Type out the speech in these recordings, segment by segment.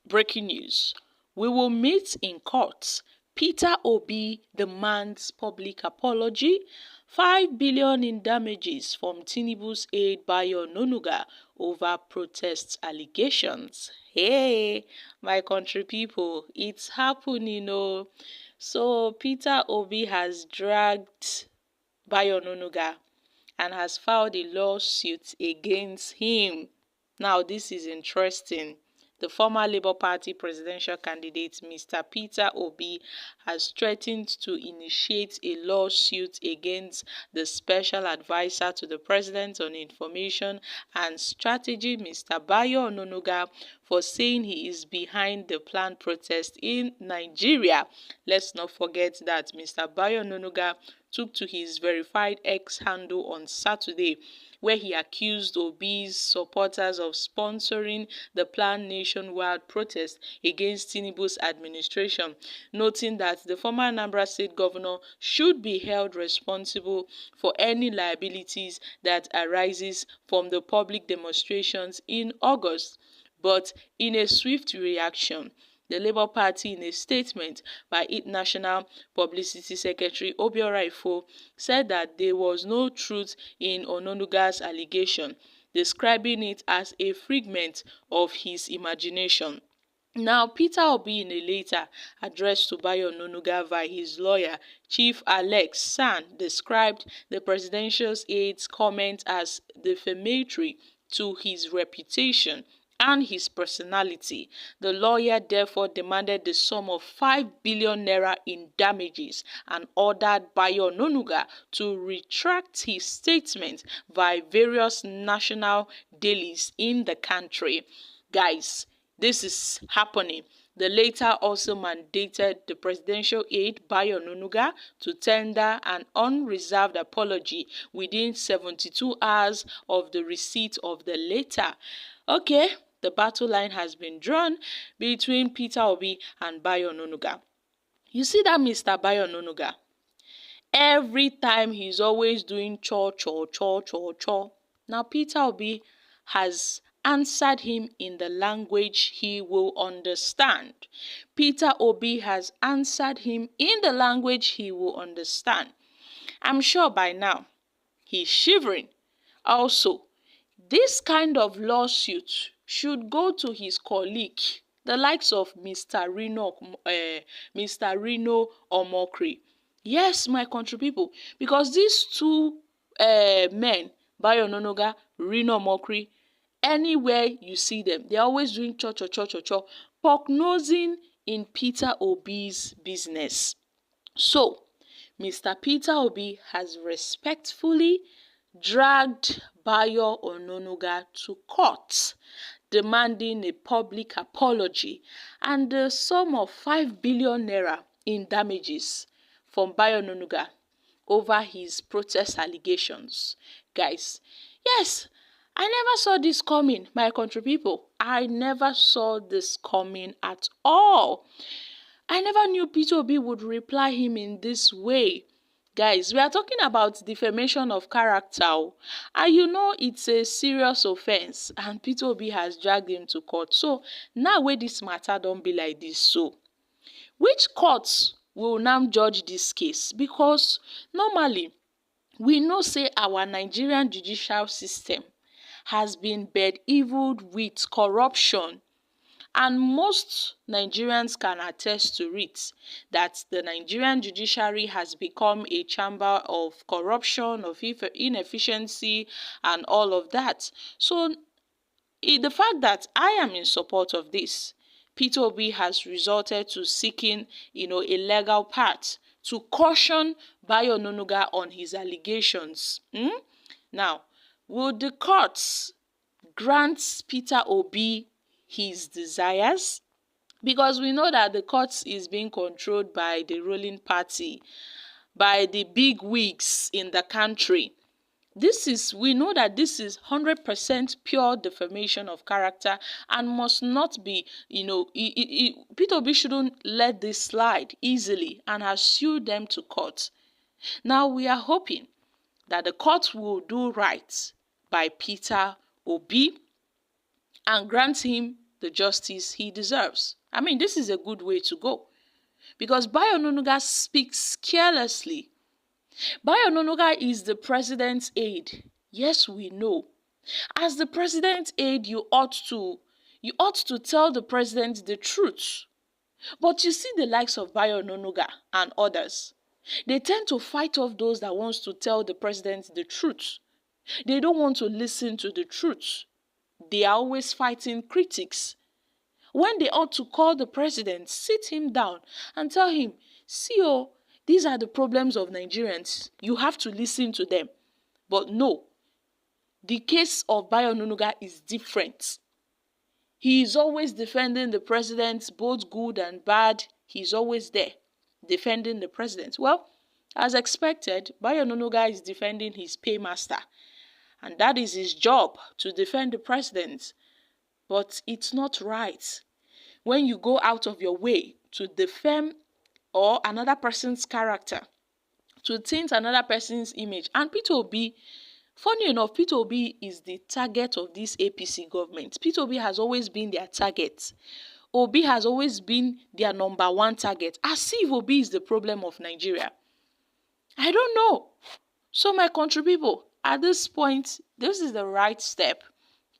Breaking news. We will meet in court. Peter Obi demands public apology. 5 billion in damages from Tinubu's aide by Onanuga over protest allegations. Hey, my country people, it's happening, oh. So Peter Obi has dragged Bayo Onanuga and has filed a lawsuit against him. Now, this is interesting. The former Labour Party presidential candidate, Mr. Peter Obi, has threatened to initiate a lawsuit against the special adviser to the president on information and strategy, Mr. Bayo Onanuga, for saying he is behind the planned protest in Nigeria. Let's not forget that Mr. Bayo Onanuga took to his verified X handle on Saturday, where he accused Obi's supporters of sponsoring the planned nationwide protest against Tinubu's administration, noting that the former Anambra State governor should be held responsible for any liabilities that arises from the public demonstrations in August. But in a swift reaction, the Labour Party, in a statement by its National Publicity Secretary Obiora Ifo, said that there was no truth in Onanuga's allegation, describing it as a figment of his imagination. Now, Peter Obi, in a letter addressed to Bayo Onanuga via his lawyer, Chief Alex San, described the presidential aide's comment as defamatory to his reputation and his personality. The lawyer therefore demanded the sum of 5 billion naira in damages and ordered Bayo Onanuga to retract his statement via various national dailies in the country. Guys, this is happening. The letter also mandated the presidential aide Bayo Onanuga to tender an unreserved apology within 72 hours of the receipt of the letter. Okay, the battle line has been drawn between Peter Obi and Bayo Onanuga. You see that Mr. Bayo Onanuga? Every time he's always doing cho. Now Peter Obi has answered him in the language he will understand. Peter Obi has answered him in the language he will understand. I'm sure by now he's shivering. Also, this kind of lawsuit should go to his colleague, the likes of Mr. Reno Omokri. Yes, my country people, because these two men, Bayo Onanuga, Reno Omokri, anywhere you see them, they're always doing cho, poke-nosing in Peter Obi's business. So, Mr. Peter Obi has respectfully dragged Bayo Onanuga to court, demanding a public apology and the sum of 5 billion naira in damages from Bayo Onanuga over his protest allegations. Guys, yes, I never saw this coming, my country people. I never saw this coming at all. I never knew Peter Obi would reply him in this way. Guys, we are talking about defamation of character, and you know it's a serious offense, and Peter Obi has dragged him to court. So now where this matter don't be like this, so which courts will now judge this case? Because normally we know say our Nigerian judicial system has been bedeviled with corruption. And most Nigerians can attest to it, that the Nigerian judiciary has become a chamber of corruption, of inefficiency, and all of that. So, the fact that I am in support of this, Peter Obi has resorted to seeking, a legal path to caution Bayo Onanuga on his allegations. Now, will the courts grant Peter Obi his desires? Because we know that the courts is being controlled by the ruling party, by the big wigs in the country. We know that this is 100% pure defamation of character and must not be, Peter Obi shouldn't let this slide easily and has sued them to court. Now we are hoping that the court will do right by Peter Obi and grant him the justice he deserves. I mean, this is a good way to go. Because Bayo Onanuga speaks carelessly. Bayo Onanuga is the president's aide. Yes, we know. As the president's aide, you ought to tell the president the truth. But you see the likes of Bayo Onanuga and others. They tend to fight off those that wants to tell the president the truth. They don't want to listen to the truth. They are always fighting critics. When they ought to call the president, sit him down and tell him, see, oh, these are the problems of Nigerians. You have to listen to them. But no, the case of Bayo Onanuga is different. He is always defending the president, both good and bad. He's always there, defending the president. Well, as expected, Bayo Onanuga is defending his paymaster. And that is his job, to defend the president. But it's not right. When you go out of your way to defame or another person's character, to taint another person's image. And Peter Obi, funny enough, Peter Obi is the target of this APC government. Peter Obi has always been their target. Obi has always been their number one target. As if Obi is the problem of Nigeria. I don't know. So my country people, at this point, this is the right step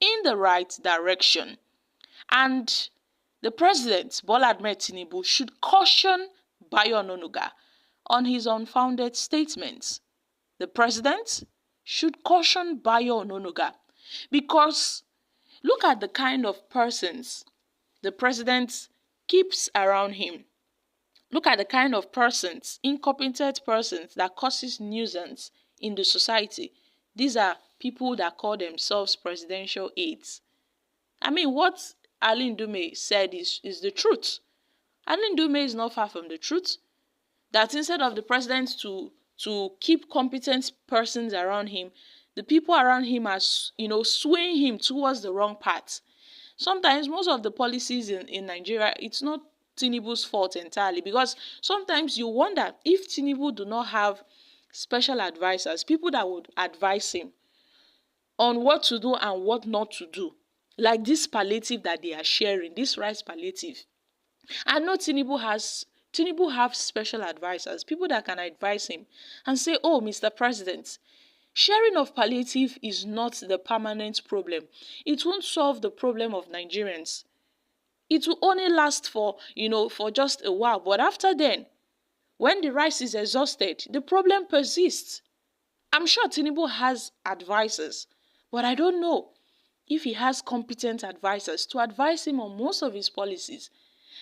in the right direction. And the president, Bola Ahmed Tinubu, should caution Bayo Onanuga on his unfounded statements. The president should caution Bayo Onanuga because look at the kind of persons the president keeps around him. Look at the kind of persons, incompetent persons that causes nuisance in the society. These are people that call themselves presidential aides. I mean, what Ali Ndume said is the truth. Ali Ndume is not far from the truth. That instead of the president to keep competent persons around him, the people around him are, swaying him towards the wrong path. Sometimes most of the policies in Nigeria, it's not Tinubu's fault entirely, because sometimes you wonder if Tinubu do not have special advisors, people that would advise him on what to do and what not to do. Like this palliative that they are sharing, this rice palliative. I know Tinubu have special advisors, people that can advise him and say, oh, Mr. President, sharing of palliative is not the permanent problem. It won't solve the problem of Nigerians. It will only last for just a while. But after then, when the rice is exhausted, the problem persists. I'm sure Tinubu has advisors, but I don't know if he has competent advisors to advise him on most of his policies,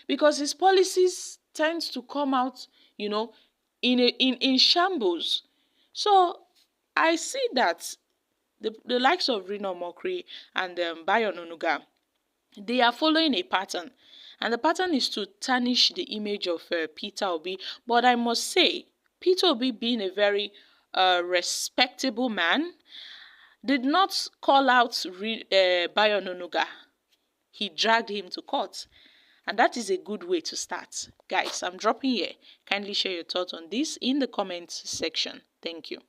because his policies tend to come out, in shambles. So I see that the likes of Rino Mokri and Bayo Onanuga, they are following a pattern, and the pattern is to tarnish the image of Peter Obi. But I must say, Peter Obi, being a very respectable man, did not call out Bayo Onanuga. He dragged him to court. And that is a good way to start. Guys, I'm dropping here. Kindly share your thoughts on this in the comments section. Thank you.